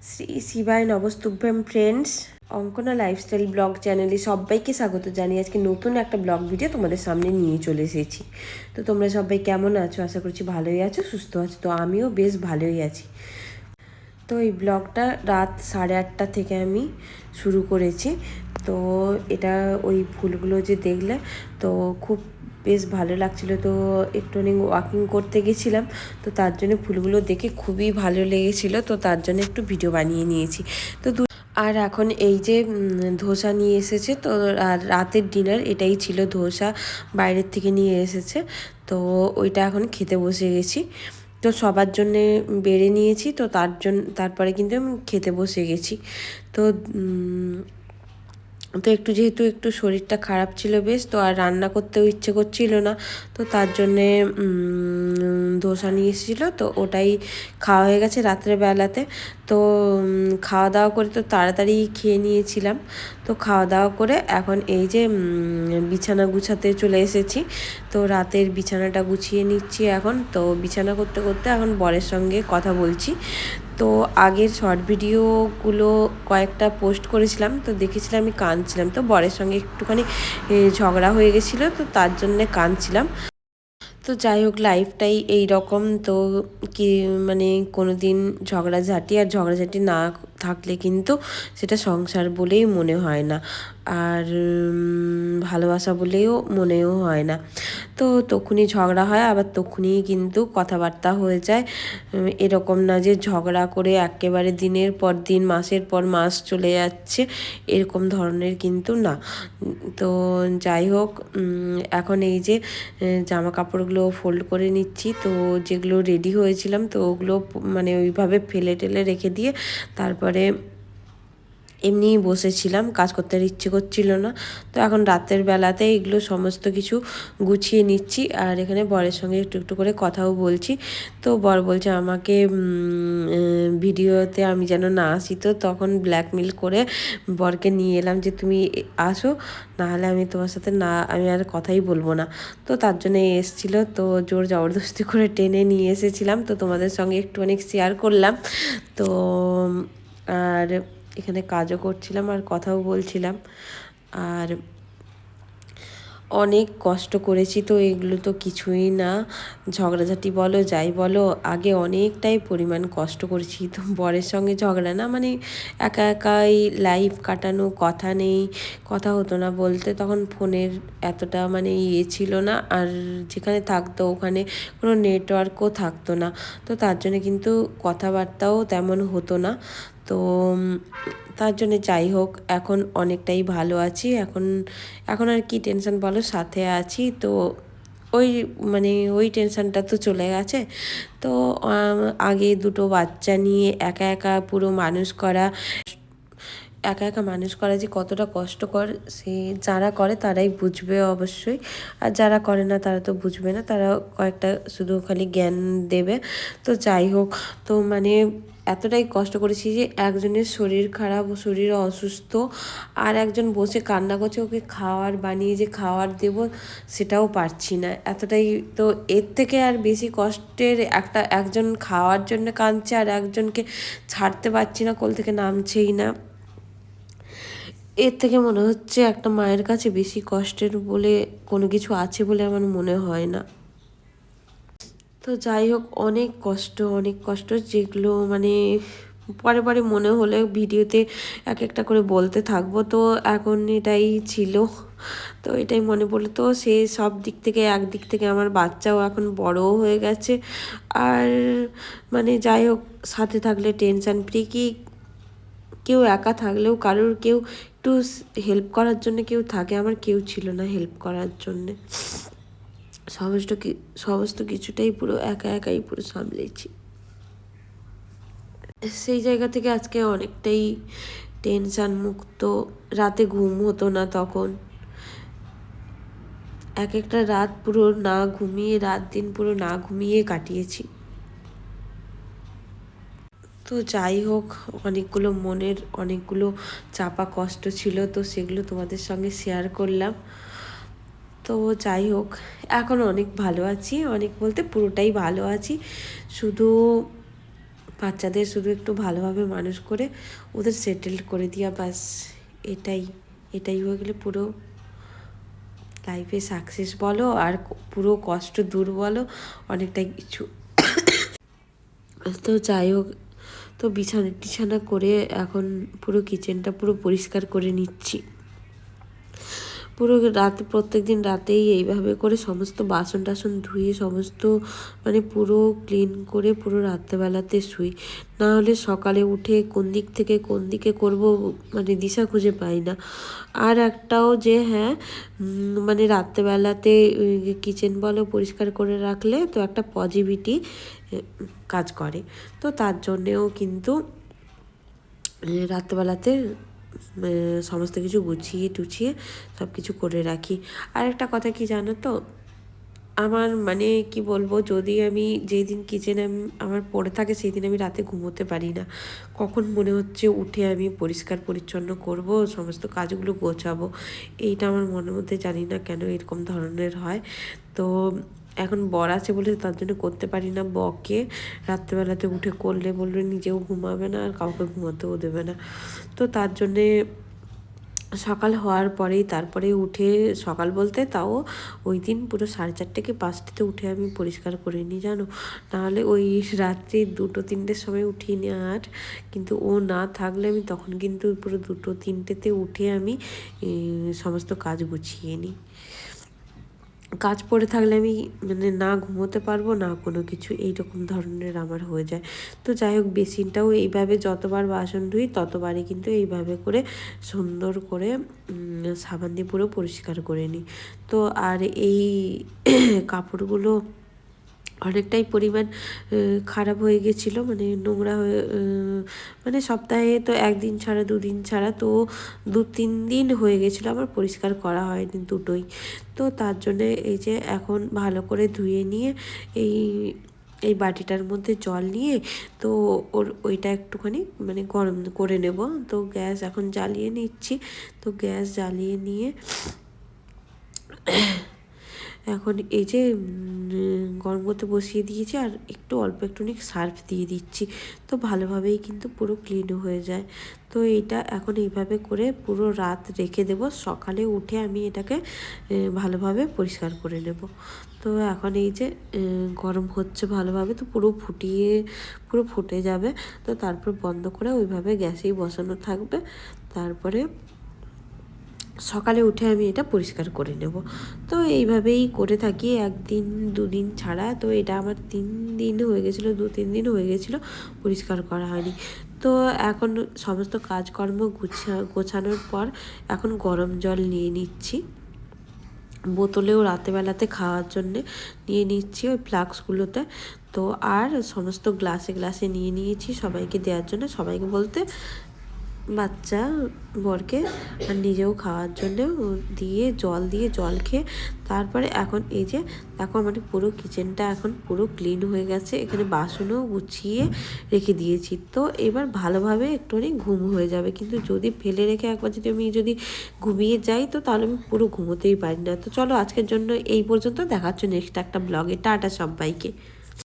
শ্রী শিবায় নবস্তুভ্যম friends, Ankana lifestyle blog চ্যানেলে সবাইকে স্বাগত জানিয়ে আজকে নতুন একটা ব্লগ ভিডিও তোমাদের সামনে নিয়ে চলে এসেছি। তো তোমরা সবাই কেমন আছো? আশা করছি ভালোই আছো, সুস্থ আছো। তো আমিও বেশ ভালোই আছি। তো এই ব্লগটা রাত 8:30 থেকে আমি শুরু করেছি। তো এটা ওই ফুলগুলো যে দেখলে, তো খুব বেশ ভালো লাগছিলো। তো একটুখানি ওয়াকিং করতে গেছিলাম, তো তার জন্য ফুলগুলো দেখে খুবই ভালো লেগেছিলো। তো তার জন্য একটু ভিডিও বানিয়ে নিয়েছি। তো আর এখন এই যে ধোসা নিয়ে এসেছে, তো আর রাতের ডিনার এটাই ছিল, ধোসা বাইরের থেকে নিয়ে এসেছে। তো ওইটা এখন খেতে বসে গেছি। তো সবার জন্যে বেড়ে নিয়েছি, তো তারপরে কিন্তু আমি খেতে বসে গেছি। তো তো যেহেতু একটু শরীরটা খারাপ ছিল বেশ, তো আর রান্না করতেও ইচ্ছে করছিল না। তো তার জন্যে ধোসা নিয়ে এসেছিলো, তো ওটাই খাওয়া হয়ে গেছে রাত্রের বেলাতে। তো খাওয়া দাওয়া করে তো তাড়াতাড়ি খেয়ে নিয়েছিলাম। তো খাওয়া দাওয়া করে এখন এই যে বিছানা গুছাতে চলে এসেছি। তো রাতের বিছানাটা গুছিয়ে নিচ্ছি এখন। তো বিছানা করতে করতে এখন বরের সঙ্গে কথা বলছি। তো আগের শর্ট ভিডিওগুলো কয়েকটা পোস্ট করেছিলাম, তো দেখেছিলাম আমি কাঁদছিলাম। তো বরের সঙ্গে একটুখানি ঝগড়া হয়ে গেছিলো, তো তার জন্যে কাঁদছিলাম। তো যাই হোক, লাইফটাই এই রকম। তো কি মানে কোনো দিন ঝগড়াঝাটি না থাকলে কিন্তু সেটা সংসার বলেই মনে হয় না, আর ভালোবাসা বলেও মনেও হয় না। তো তখনই ঝগড়া হয়, আবার তখনই কিন্তু কথাবার্তা হয়ে যায়। এরকম না যে ঝগড়া করে একেবারে দিনের পর দিন, মাসের পর মাস চলে যাচ্ছে, এরকম ধরনের কিন্তু না। তো যাই হোক, এখন এই যে জামা কাপড়গুলো ফোল্ড করে নিচ্ছি। তো যেগুলো রেডি হয়েছিলাম, তো ওগুলো মানে ওইভাবে ফেলে টেলে রেখে দিয়ে তারপরে এমনিই বসেছিলাম, কাজ করতে আর ইচ্ছে করছিল না। তো এখন রাতের বেলাতে এগুলো সমস্ত কিছু গুছিয়ে নিচ্ছি, আর এখানে বরের সঙ্গে একটু একটু করে কথাও বলছি। তো বর বলছে আমাকে ভিডিওতে আমি যেন না আসি, তো তখন ব্ল্যাকমেল করে বরকে নিয়ে এলাম যে তুমি আসো, নাহলে আমি তোমার সাথে আমি আর কথাই বলবো না। তো তার জন্য এসেছিলো, তো জোর জবরদস্তি করে টেনে নিয়ে এসেছিলাম। তো তোমাদের সঙ্গে একটু অনেক শেয়ার করলাম। তো আর এখানে কাজও করছিলাম আর কথাও বলছিলাম, আর অনেক কষ্ট করেছি। তো এগুলো তো কিছুই না, ঝগড়াঝাটি বলো যাই বলো, আগে অনেকটাই পরিমাণ কষ্ট করেছি। তো বরের সঙ্গে ঝগড়া না, মানে একা একাই লাইফ কাটানো, কথা নেই, কথা হতো না বলতে। তখন ফোনের এতটা মানে ছিল না, আর যেখানে থাকতো ওখানে কোনো নেটওয়ার্কও থাকতো না। তো তার জন্য কিন্তু কথাবার্তাও তেমন হতো না। তো তার জন্যে যাই হোক, এখন অনেকটাই ভালো আছি। এখন আর কি টেনশন বলো, সাথে আছি। তো ওই মানে ওই টেনশনটা তো চলে গেছে। তো আগে দুটো বাচ্চা নিয়ে একা একা পুরো একা একা মানুষ করা যে কতটা কষ্টকর, সে যারা করে তারাই বুঝবে অবশ্যই, আর যারা করে না তারা তো বুঝবে না, তারা কয়েকটা শুধু খালি জ্ঞান দেবে। তো যাই হোক, তো মানে এতটাই কষ্ট করেছি যে একজনের শরীর খারাপ, ও শরীর অসুস্থ, আর একজন বসে কান্না করছে, ওকে বানিয়ে যে খাওয়ার দেব সেটাও পারছি না। এতটাই, তো এর থেকে আর বেশি কষ্টের একজন খাওয়ার জন্য কাঁদছে, আর একজনকে ছাড়তে পারছি না, কোল থেকে নামছেই না। এর থেকে মনে হচ্ছে একটা মায়ের কাছে বেশি কষ্টের বলে কোনো কিছু আছে বলে আমার মনে হয় না। তো যাই হোক, অনেক কষ্ট যেগুলো মানে পরে পরে মনে হলে ভিডিওতে এক একটা করে বলতে থাকবো। তো এখন এটাই ছিল, তো এটাই মনে পড়লো। তো সে সব দিক থেকে, একদিক থেকে আমার বাচ্চাও এখন বড়ও হয়ে গেছে। আর মানে যাই হোক, সাথে থাকলে টেনশন ফ্রি, কি কেউ একা থাকলেও কেউ একটু হেল্প করার জন্য কেউ থাকে, আমার কেউ ছিল না হেল্প করার জন্যে। সমস্ত কিছুটাই পুরো একা একাই পুরো সামলেছি। সেই জায়গা থেকে আজকে অনেকটাই টেনশান মুক্ত। রাতে ঘুম হতো না তখন, একটা রাত পুরো না ঘুমিয়ে, রাত দিন পুরো না ঘুমিয়ে কাটিয়েছি। তো যাই হোক, অনেকগুলো চাপা কষ্ট ছিল, তো সেগুলো তোমাদের সঙ্গে শেয়ার করলাম। তো যাই হোক, এখন অনেক ভালো আছি, অনেক বলতে পুরোটাই ভালো আছি। শুধু বাচ্চাদের শুধু একটু ভালোভাবে মানুষ করে ওদের সেটেলড করে দিয়া, বাস এটাই এটাই হয়ে গেলে পুরো লাইফে সাকসেস বলো আর পুরো কষ্ট দূর বলো, অনেকটাই কিছু। তো যাই হোক, তো বিছানা টিছানা করে এখন পুরো কিচেনটা পুরো পরিষ্কার করে নিচ্ছি। পুরো রাতে প্রত্যেক দিন রাতেই এইভাবে করে সমস্ত বাসন টাসন ধুয়ে সমস্ত মানে পুরো ক্লিন করে পুরো রাত্রেবেলাতে শুই। না হলে সকালে উঠে কোন দিক থেকে কোন দিকে করব মানে দিশা খুঁজে পাই না। আর একটাও যে হ্যাঁ, মানে রাত্রেবেলাতে কিচেন বলো পরিষ্কার করে রাখলে তো একটা পজিটিভিটি কাজ করে। তো তার জন্যেও কিন্তু রাত্রেবেলাতে সমস্ত কিছু গুছিয়ে টুছিয়ে সব কিছু করে রাখি। আর একটা কথা কি জানো তো, আমার মানে কি বলবো, যদি আমি যেই দিন কিচেনে আমার পড়ে থাকে সেই দিন আমি রাতে ঘুমোতে পারি না। কখন মনে হচ্ছে উঠে আমি পরিষ্কার পরিচ্ছন্ন করব, সমস্ত কাজগুলো গোছাবো, এইটা আমার মনের মধ্যে জানি না কেন এরকম ধরনের হয়। তো এখন বর আছে বলে তার জন্য করতে পারি না, বকে রাত্রেবেলাতে উঠে করলে বলবে নিজেও ঘুমাবে না আর কাউকে ঘুমাতেও দেবে না। তো তার জন্যে সকাল হওয়ার পরেই তারপরে উঠে, সকাল বলতে তাও ওই দিন পুরো 4:30 কি 5টাতে উঠে আমি পরিষ্কার করে নিই জানো। নাহলে ওই রাত্রি 2-3টের সময় উঠি না। আর কিন্তু ও না থাকলে আমি তখন কিন্তু পুরো 2-3টেতে উঠে আমি সমস্ত কাজ গুছিয়ে নিই। কাজ পড়ে থাকলে আমি মানে না ঘুমোতে পারবো না কোনো কিছু, এইরকম ধরনের আমার হয়ে যায়। তো যাই হোক, বেসিনটাও এইভাবে যতবার বাসন ধুই ততবারই কিন্তু এইভাবে করে সুন্দর করে সাবান দিয়ে পুরো পরিষ্কার করে নিই। তো আর এই কাপড়গুলো অনেকটাই পরিমাণ খারাপ হয়ে গেছিলো, মানে নোংরা হয়ে, মানে সপ্তাহে তো 1 দিন ছাড়া 2 দিন ছাড়া তো 2-3 দিন হয়ে গেছিলো আমার পরিষ্কার করা হয়নি দুটোই। তো তার জন্যে এই যে এখন ভালো করে ধুয়ে নিয়ে এই বাটিটার মধ্যে জল নিয়ে তো ওইটা একটুখানি মানে গরম করে নেব। তো গ্যাস এখন জ্বালিয়ে নিচ্ছি। তো গ্যাস জ্বালিয়ে নিয়ে এখন এই যে গরম করতে বসিয়ে দিয়েছি আর একটু অল্প একটুখানি সার্ফ দিয়ে দিচ্ছি। তো ভালোভাবেই কিন্তু পুরো ক্লিন হয়ে যায়। তো এইটা এখন এইভাবে করে পুরো রাত রেখে দেব, সকালে উঠে আমি এটাকে ভালোভাবে পরিষ্কার করে নেব। তো এখন এই যে গরম হচ্ছে ভালোভাবে, তো পুরো ফুটে যাবে। তো তারপর বন্ধ করে ওইভাবে গ্যাসেই বসানো থাকবে। তারপরে সকালে উঠে আমি এটা পরিষ্কার করে নেব। তো এইভাবেই করে থাকি 1-2 দিন ছাড়া। তো এটা আমার 3 দিন হয়ে গেছিলো, 2-3 দিন হয়ে গেছিলো পরিষ্কার করা হয়নি। তো এখন সমস্ত কাজকর্ম গোছানোর পর এখন গরম জল নিয়ে নিচ্ছি বোতলেও, রাতেবেলাতে খাওয়ার জন্যে নিয়ে নিচ্ছি ওই ফ্লাস্কগুলোতে। তো আর সমস্ত গ্লাসে গ্লাসে নিয়ে নিয়েছি সবাইকে দেওয়ার জন্য, সবাইকে বলতে বাচ্চা, বরকে আর নিজেও খাওয়ার জন্য দিয়ে জল খেয়ে তারপরে এখন এই যে দেখো আমার পুরো কিচেনটা এখন পুরো ক্লিন হয়ে গেছে। এখানে বাসনও গুছিয়ে রেখে দিয়েছি। তো এবার ভালোভাবে একটুখানি ঘুম হয়ে যাবে, কিন্তু যদি ফেলে রেখে একবার যদি ঘুমিয়ে যাই তো তাহলে আমি পুরো ঘুমোতেই পারি না। তো চলো আজকের জন্য এই পর্যন্ত, দেখাচ্ছ নেক্সট একটা ব্লগে। টাটা সবাইকে।